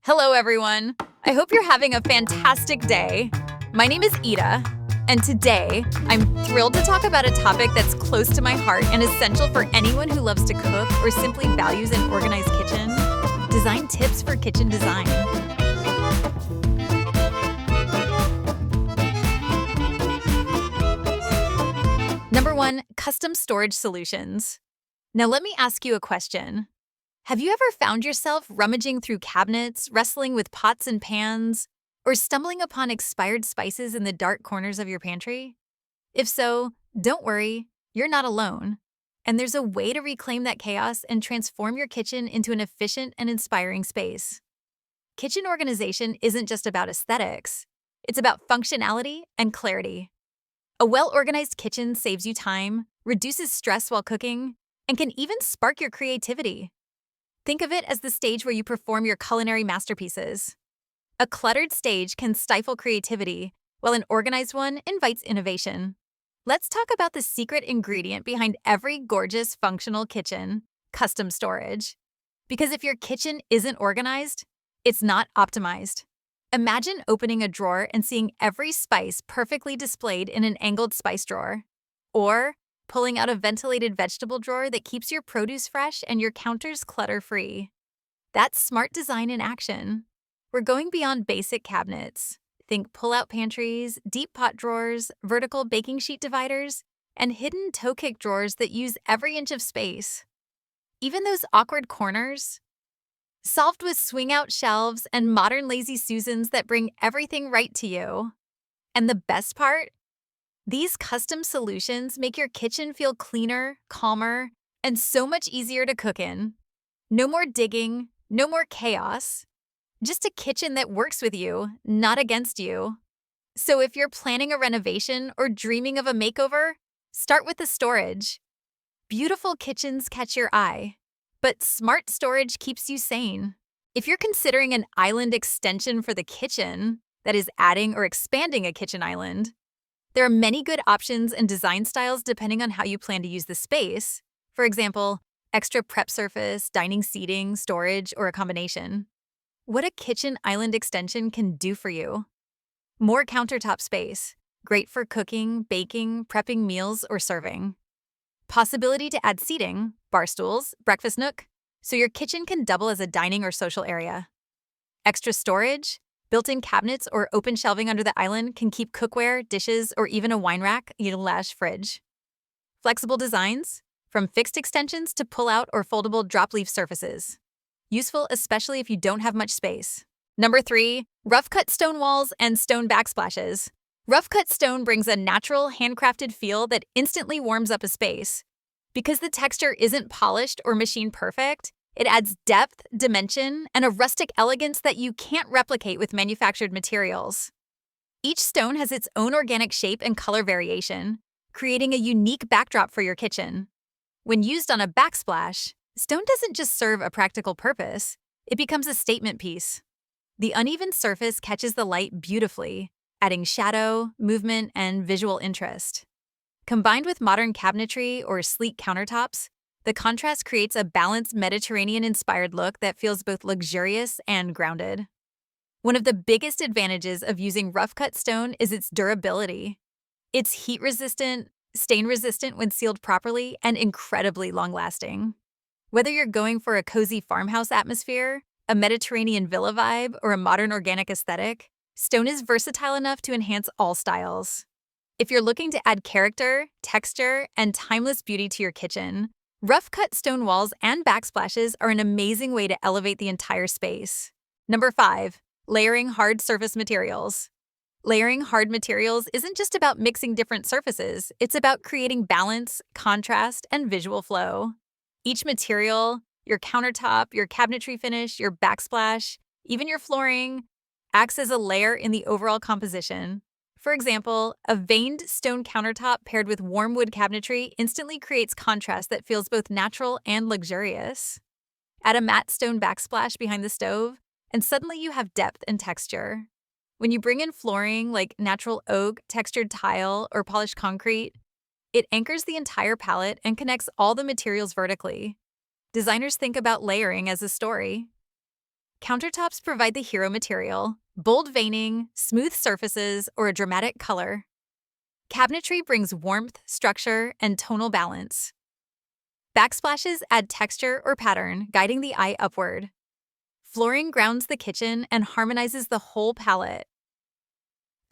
Hello, everyone. I hope you're having a fantastic day. My name is Ida, and today I'm thrilled to talk about a topic that's close to my heart and essential for anyone who loves to cook or simply values an organized kitchen: design tips for kitchen design. Number one, custom storage solutions. Now, let me ask you a question. Have you ever found yourself rummaging through cabinets, wrestling with pots and pans, or stumbling upon expired spices in the dark corners of your pantry? If so, don't worry, you're not alone. And there's a way to reclaim that chaos and transform your kitchen into an efficient and inspiring space. Kitchen organization isn't just about aesthetics, it's about functionality and clarity. A well-organized kitchen saves you time, reduces stress while cooking, and can even spark your creativity. Think of it as the stage where you perform your culinary masterpieces. A cluttered stage can stifle creativity, while an organized one invites innovation. Let's talk about the secret ingredient behind every gorgeous, functional kitchen: custom storage. Because if your kitchen isn't organized, it's not optimized. Imagine opening a drawer and seeing every spice perfectly displayed in an angled spice drawer. Or pulling out a ventilated vegetable drawer that keeps your produce fresh and your counters clutter-free. That's smart design in action. We're going beyond basic cabinets. Think pull-out pantries, deep pot drawers, vertical baking sheet dividers, and hidden toe kick drawers that use every inch of space. Even those awkward corners, solved with swing-out shelves and modern lazy Susans that bring everything right to you. And the best part? These custom solutions make your kitchen feel cleaner, calmer, and so much easier to cook in. No more digging, no more chaos. Just a kitchen that works with you, not against you. So if you're planning a renovation or dreaming of a makeover, start with the storage. Beautiful kitchens catch your eye, but smart storage keeps you sane. If you're considering an island extension for the kitchen, that is adding or expanding a kitchen island, there are many good options and design styles depending on how you plan to use the space. For example, extra prep surface, dining seating, storage, or a combination. What a kitchen island extension can do for you: more countertop space, great for cooking, baking, prepping meals, or serving. Possibility to add seating, bar stools, breakfast nook, so your kitchen can double as a dining or social area. Extra storage, built-in cabinets or open shelving under the island can keep cookware, dishes, or even a wine rack in a large fridge. Flexible designs, from fixed extensions to pull-out or foldable drop-leaf surfaces. Useful especially if you don't have much space. Number 3, rough-cut stone walls and stone backsplashes. Rough-cut stone brings a natural, handcrafted feel that instantly warms up a space. Because the texture isn't polished or machine perfect, it adds depth, dimension, and a rustic elegance that you can't replicate with manufactured materials. Each stone has its own organic shape and color variation, creating a unique backdrop for your kitchen. When used on a backsplash, stone doesn't just serve a practical purpose, it becomes a statement piece. The uneven surface catches the light beautifully, adding shadow, movement, and visual interest. Combined with modern cabinetry or sleek countertops, the contrast creates a balanced Mediterranean-inspired look that feels both luxurious and grounded. One of the biggest advantages of using rough-cut stone is its durability. It's heat-resistant, stain-resistant when sealed properly, and incredibly long-lasting. Whether you're going for a cozy farmhouse atmosphere, a Mediterranean villa vibe, or a modern organic aesthetic, stone is versatile enough to enhance all styles. If you're looking to add character, texture, and timeless beauty to your kitchen, rough-cut stone walls and backsplashes are an amazing way to elevate the entire space. Number 5, layering hard surface materials. Layering hard materials isn't just about mixing different surfaces, it's about creating balance, contrast, and visual flow. Each material, your countertop, your cabinetry finish, your backsplash, even your flooring, acts as a layer in the overall composition. For example, a veined stone countertop paired with warm wood cabinetry instantly creates contrast that feels both natural and luxurious. Add a matte stone backsplash behind the stove, and suddenly you have depth and texture. When you bring in flooring like natural oak, textured tile, or polished concrete, it anchors the entire palette and connects all the materials vertically. Designers think about layering as a story. Countertops provide the hero material, bold veining, smooth surfaces, or a dramatic color. Cabinetry brings warmth, structure, and tonal balance. Backsplashes add texture or pattern, guiding the eye upward. Flooring grounds the kitchen and harmonizes the whole palette.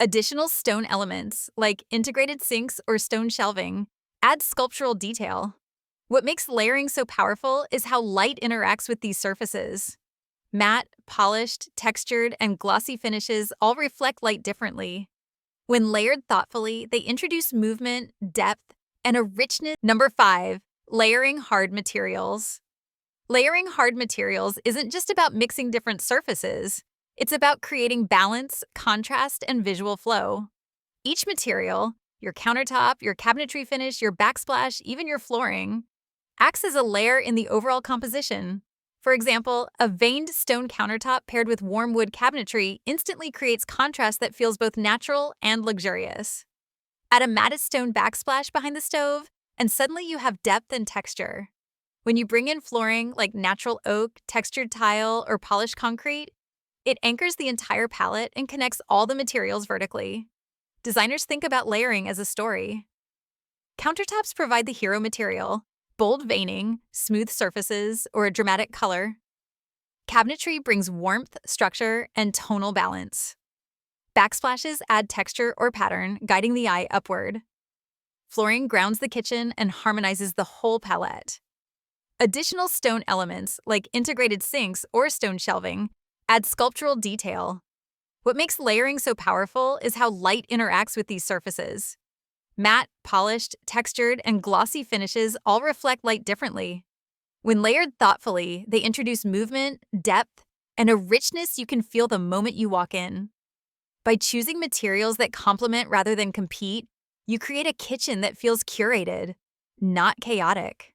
Additional stone elements, like integrated sinks or stone shelving, add sculptural detail. What makes layering so powerful is how light interacts with these surfaces. Matte, polished, textured, and glossy finishes all reflect light differently. When layered thoughtfully, they introduce movement, depth, and a richness. Number 5, layering hard materials. Layering hard materials isn't just about mixing different surfaces. It's about creating balance, contrast, and visual flow. Each material, your countertop, your cabinetry finish, your backsplash, even your flooring, acts as a layer in the overall composition. For example, a veined stone countertop paired with warm wood cabinetry instantly creates contrast that feels both natural and luxurious. Add a matted stone backsplash behind the stove, and suddenly you have depth and texture. When you bring in flooring like natural oak, textured tile, or polished concrete, it anchors the entire palette and connects all the materials vertically. Designers think about layering as a story. Countertops provide the hero material, bold veining, smooth surfaces, or a dramatic color. Cabinetry brings warmth, structure, and tonal balance. Backsplashes add texture or pattern, guiding the eye upward. Flooring grounds the kitchen and harmonizes the whole palette. Additional stone elements, like integrated sinks or stone shelving, add sculptural detail. What makes layering so powerful is how light interacts with these surfaces. Matte, polished, textured, and glossy finishes all reflect light differently. When layered thoughtfully, they introduce movement, depth, and a richness you can feel the moment you walk in. By choosing materials that complement rather than compete, you create a kitchen that feels curated, not chaotic.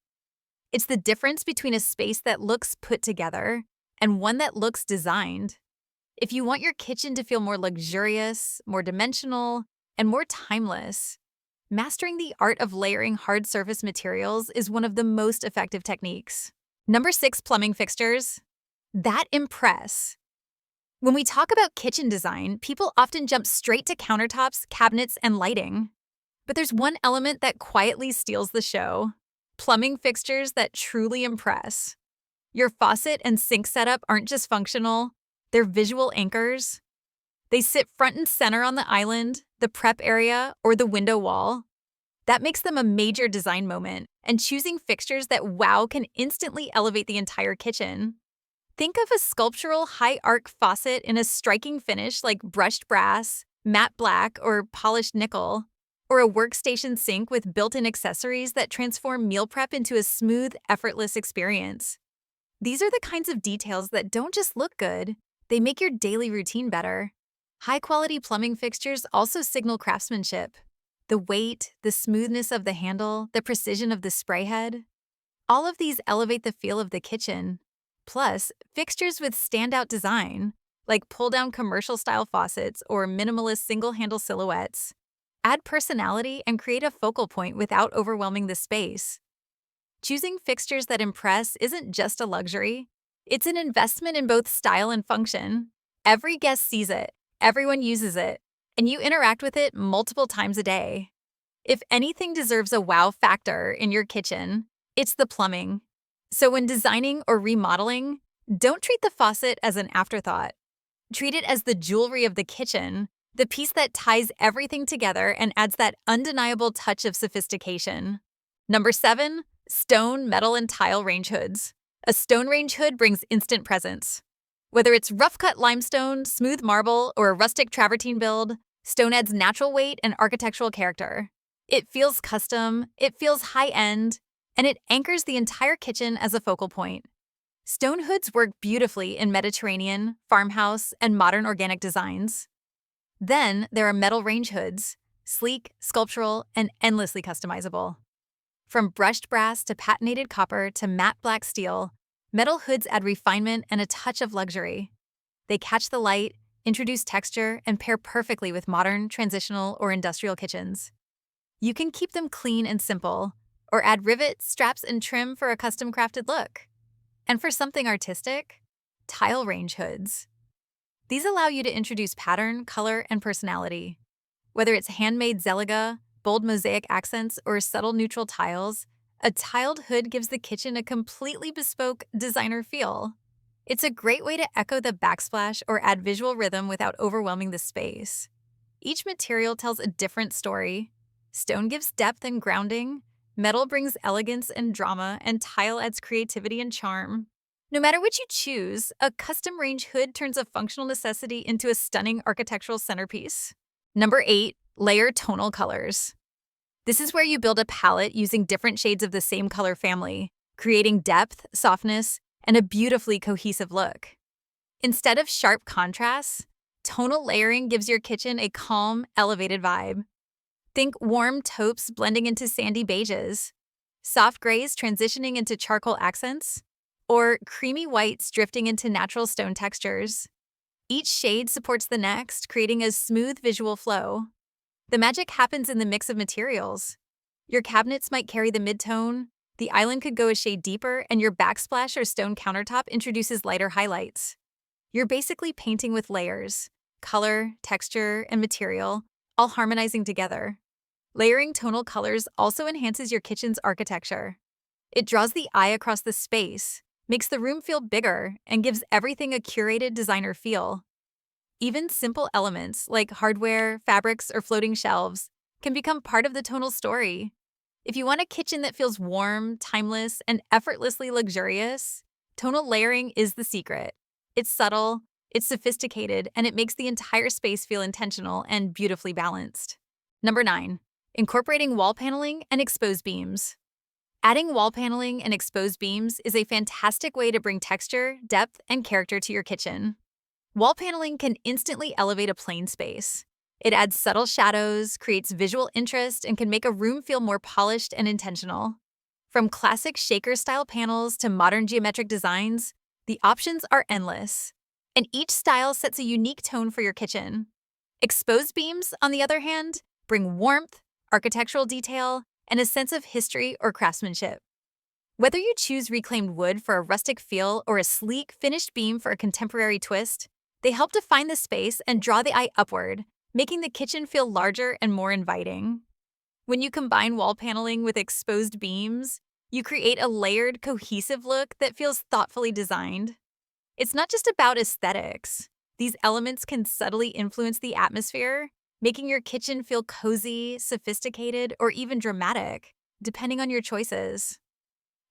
It's the difference between a space that looks put together and one that looks designed. If you want your kitchen to feel more luxurious, more dimensional, and more timeless, mastering the art of layering hard surface materials is one of the most effective techniques. Number 6, plumbing fixtures that impress. When we talk about kitchen design, people often jump straight to countertops, cabinets, and lighting. But there's one element that quietly steals the show: plumbing fixtures that truly impress. Your faucet and sink setup aren't just functional, they're visual anchors. They sit front and center on the island, the prep area, or the window wall. That makes them a major design moment, and choosing fixtures that wow can instantly elevate the entire kitchen. Think of a sculptural high-arc faucet in a striking finish like brushed brass, matte black, or polished nickel, or a workstation sink with built-in accessories that transform meal prep into a smooth, effortless experience. These are the kinds of details that don't just look good, they make your daily routine better. High-quality plumbing fixtures also signal craftsmanship. The weight, the smoothness of the handle, the precision of the spray head. All of these elevate the feel of the kitchen. Plus, fixtures with standout design, like pull-down commercial-style faucets or minimalist single-handle silhouettes, add personality and create a focal point without overwhelming the space. Choosing fixtures that impress isn't just a luxury, it's an investment in both style and function. Every guest sees it, everyone uses it, and you interact with it multiple times a day. If anything deserves a wow factor in your kitchen, it's the plumbing. So when designing or remodeling, don't treat the faucet as an afterthought. Treat it as the jewelry of the kitchen, the piece that ties everything together and adds that undeniable touch of sophistication. Number 7, stone, metal, and tile range hoods. A stone range hood brings instant presence. Whether it's rough-cut limestone, smooth marble, or a rustic travertine build, stone adds natural weight and architectural character. It feels custom, it feels high-end, and it anchors the entire kitchen as a focal point. Stone hoods work beautifully in Mediterranean, farmhouse, and modern organic designs. Then there are metal range hoods, sleek, sculptural, and endlessly customizable. From brushed brass to patinated copper to matte black steel, metal hoods add refinement and a touch of luxury. They catch the light, introduce texture, and pair perfectly with modern, transitional, or industrial kitchens. You can keep them clean and simple, or add rivets, straps, and trim for a custom-crafted look. And for something artistic, tile range hoods. These allow you to introduce pattern, color, and personality. Whether it's handmade zeliga, bold mosaic accents, or subtle neutral tiles, a tiled hood gives the kitchen a completely bespoke designer feel. It's a great way to echo the backsplash or add visual rhythm without overwhelming the space. Each material tells a different story. Stone gives depth and grounding, metal brings elegance and drama, and tile adds creativity and charm. No matter which you choose, a custom range hood turns a functional necessity into a stunning architectural centerpiece. Number 8, layer tonal colors. This is where you build a palette using different shades of the same color family, creating depth, softness, and a beautifully cohesive look. Instead of sharp contrasts, tonal layering gives your kitchen a calm, elevated vibe. Think warm taupes blending into sandy beiges, soft grays transitioning into charcoal accents, or creamy whites drifting into natural stone textures. Each shade supports the next, creating a smooth visual flow. The magic happens in the mix of materials. Your cabinets might carry the mid-tone, the island could go a shade deeper, and your backsplash or stone countertop introduces lighter highlights. You're basically painting with layers, color, texture, and material, all harmonizing together. Layering tonal colors also enhances your kitchen's architecture. It draws the eye across the space, makes the room feel bigger, and gives everything a curated designer feel. Even simple elements like hardware, fabrics, or floating shelves can become part of the tonal story. If you want a kitchen that feels warm, timeless, and effortlessly luxurious, tonal layering is the secret. It's subtle, it's sophisticated, and it makes the entire space feel intentional and beautifully balanced. Number 9, incorporating wall paneling and exposed beams. Adding wall paneling and exposed beams is a fantastic way to bring texture, depth, and character to your kitchen. Wall paneling can instantly elevate a plain space. It adds subtle shadows, creates visual interest, and can make a room feel more polished and intentional. From classic shaker-style panels to modern geometric designs, the options are endless, and each style sets a unique tone for your kitchen. Exposed beams, on the other hand, bring warmth, architectural detail, and a sense of history or craftsmanship. Whether you choose reclaimed wood for a rustic feel or a sleek, finished beam for a contemporary twist, they help define the space and draw the eye upward, making the kitchen feel larger and more inviting. When you combine wall paneling with exposed beams, you create a layered, cohesive look that feels thoughtfully designed. It's not just about aesthetics. These elements can subtly influence the atmosphere, making your kitchen feel cozy, sophisticated, or even dramatic, depending on your choices.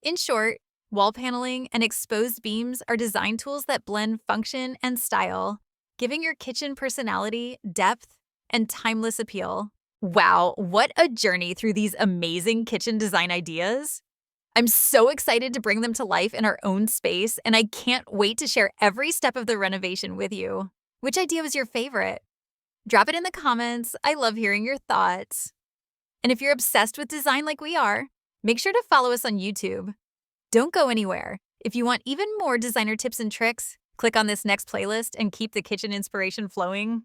In short, wall paneling and exposed beams are design tools that blend function and style, giving your kitchen personality, depth, and timeless appeal. Wow, what a journey through these amazing kitchen design ideas! I'm so excited to bring them to life in our own space, and I can't wait to share every step of the renovation with you. Which idea was your favorite? Drop it in the comments. I love hearing your thoughts. And if you're obsessed with design like we are, make sure to follow us on YouTube. Don't go anywhere. If you want even more designer tips and tricks, click on this next playlist and keep the kitchen inspiration flowing.